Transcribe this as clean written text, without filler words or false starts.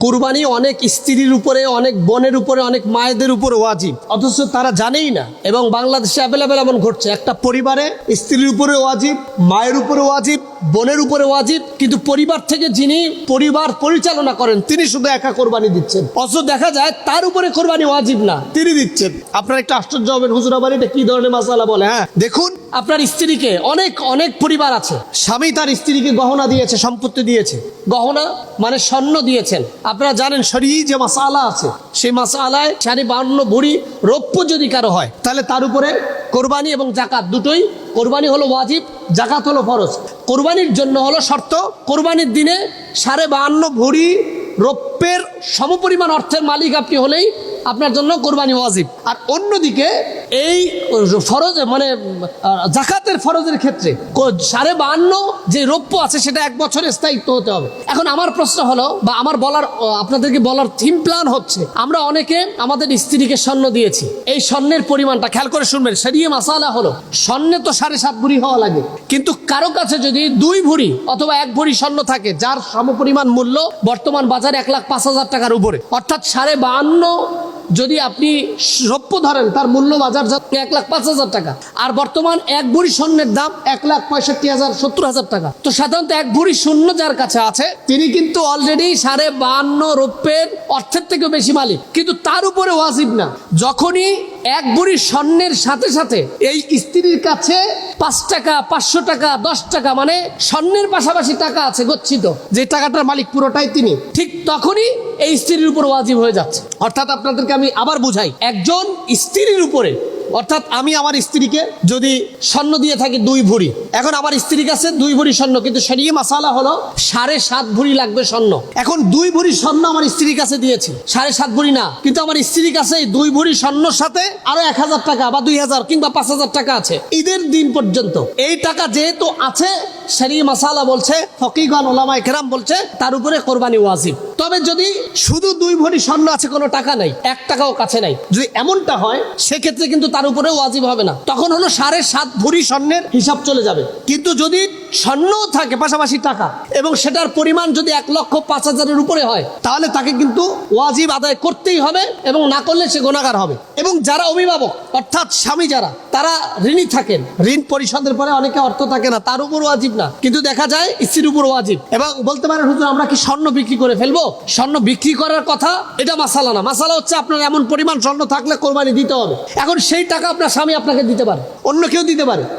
কুরবানি অনেক স্ত্রীর উপরে, অনেক বোনের উপরে, অনেক মায়েদের উপরে ওয়াজিব, অথচ তারা জানেই না। এবং বাংলাদেশে অ্যাভেলেবেল এমন ঘটছে, একটা পরিবারে স্ত্রীর উপরে ওয়াজিব, মায়ের উপরে ওয়াজিব, বোনের উপরে ওয়াজিব, কিন্তু পরিবার থেকে যিনি পরিবার পরিচালনা করেন তিনি শুধু একা কোরবানি দিচ্ছেন, অথচ দেখা যায় তার উপরে কোরবানি ওয়াজিব না, তিনি দিচ্ছেন। আপনারা একটু আশ্চর্য হবেন, হুজুর আবার এটা কি ধরনের মাসালা বলে। হ্যাঁ, দেখুন, আপনার স্ত্রীকে অনেক অনেক পরিবার আছে, স্বামী তার স্ত্রীকে গহনা দিয়েছে, সম্পত্তি দিয়েছে, গহনা মানে স্বর্ণ দিয়েছেন। আপনারা জানেন শরীয়ী যে মাসালা আছে, সেই মাসালায় 52 ভরি রৌপ্য যদি কারো হয় তাহলে তার উপরে কোরবানি এবং জাকাত দুটোই, কোরবানি হলো ওয়াজিব, জাকাত হলো ফরজ। কোরবানির জন্য হলো শর্ত, কোরবানির দিনে 52 ভরি রৌপ্যের সমপরিমাণ অর্থের মালিক আপনি হলেই আপনার জন্য কোরবানি ওয়াজিব। আর অন্যদিকে এই ফরজ মানে জাকাতের ফরজের ক্ষেত্রে 52 যে রৌপ্য আছে সেটা 1 বছরের স্থায়িত্ব হতে হবে। এখন আমার প্রশ্ন হলো, বা আমার বলার, আপনাদেরকে বলার থিম প্ল্যান হচ্ছে, আমরা অনেকে আমাদের স্ত্রীকে স্বর্ণ দিয়েছি, এই স্বর্ণের পরিমাণটা খেয়াল করে শুনবেন। শরিয়া মাসালা হলো স্বর্ণে তো 7.5 ভরি হওয়া লাগে, কিন্তু কারো কাছে যদি 2 ভরি অথবা 1 ভরি স্বর্ণ থাকে যার সমপরিমাণ মূল্য বর্তমান বাজারে 1,05,000 টাকার উপরে, অর্থাৎ 52 যদি আপনি রৌপ্য ধরেন তার মূল্য বাজার 1,05,000 টাকা, আর বর্তমান 1 ভরি স্বর্ণের দাম 1,65,000 70,000 টাকা। তো সাধারণত 1 ভরি শূন্য যার কাছে আছে তিনি কিন্তু অলরেডি 52 রৌপ্যের অর্থের থেকেও বেশি মালিক, কিন্তু তার উপরে ওয়াজিব না। যখনই 1 ভরি স্বর্ণের সাথে সাথে এই স্ত্রীর কাছে 5 টাকা, 500 টাকা, 10 টাকা, মানে স্বর্ণের পাশাপাশি টাকা আছে গচ্ছিত, যে টাকাটার মালিক পুরোটাই তিনি, ঠিক তখনই এই স্ত্রীর উপর ওয়াজিব হয়ে যাচ্ছে। অর্থাৎ আপনাদেরকে আমি আবার বুঝাই, একজন স্ত্রীর উপরে, অর্থাৎ আমি আমার স্ত্রীকে যদি স্বর্ণ দিয়ে থাকি 2 ভরি, এখন আমার স্ত্রীর কাছে 2 ভরি স্বর্ণ, কিন্তু শরিয়া মাসালা হলো 7.5 ভরি লাগবে স্বর্ণ। এখন 2 ভরি স্বর্ণ আমার স্ত্রীর কাছে দিয়েছি, 7.5 ভরি না, কিন্তু আমার স্ত্রীর কাছে 2 ভরি স্বর্ণর সাথে আরো 1,000 টাকা বা 2,000 কিংবা 5,000 টাকা আছে ঈদের দিন পর্যন্ত। এই টাকা যেহেতু আছে, শরিয়া মাসালা বলছে, ফকিহগণ ওলামায়ে কেরাম বলছে তার উপরে কোরবানি ওয়াজিব। তবে যদি শুধু 2 ভরি স্বর্ণ আছে, কোনো টাকা নাই, 1 টাকাও কাছে নাই, যদি এমনটা হয় সেক্ষেত্রে কিন্তু তার উপরে ওয়াজিব হবে না, তখন হলো 7.5 ভরি স্বর্ণের হিসাব চলে যাবে। কিন্তু যদি স্বর্ণও থাকে পাশাপাশি টাকা, এবং সেটার পরিমাণ যদি 1,05,000-এর উপরে হয়, তাহলে তাকে কিন্তু ওয়াজিব আদায় করতেই হবে, এবং না করলে সে গুনাহগার হবে। এবং যারা অভিভাবক অর্থাৎ স্বামী যারা, তারা ঋণী থাকেন, ঋণ পরিশোধের পরে অনেকে অর্থ থাকে না, তার উপর ওয়াজিব না, কিন্তু দেখা যায় স্ত্রীর উপর ওয়াজিব। এবং বলতে পারেন হুজুর আমরা কি স্বর্ণ বিক্রি করে ফেলবো? স্বর্ণ বিক্রি করার কথা এটা মাসালা না, মাসালা হচ্ছে আপনার এমন পরিমাণ স্বর্ণ থাকলে কোরবানি দিতে হবে। এখন সেই টাকা আপনার স্বামী আপনাকে দিতে পারে, অন্য কেউ দিতে পারে।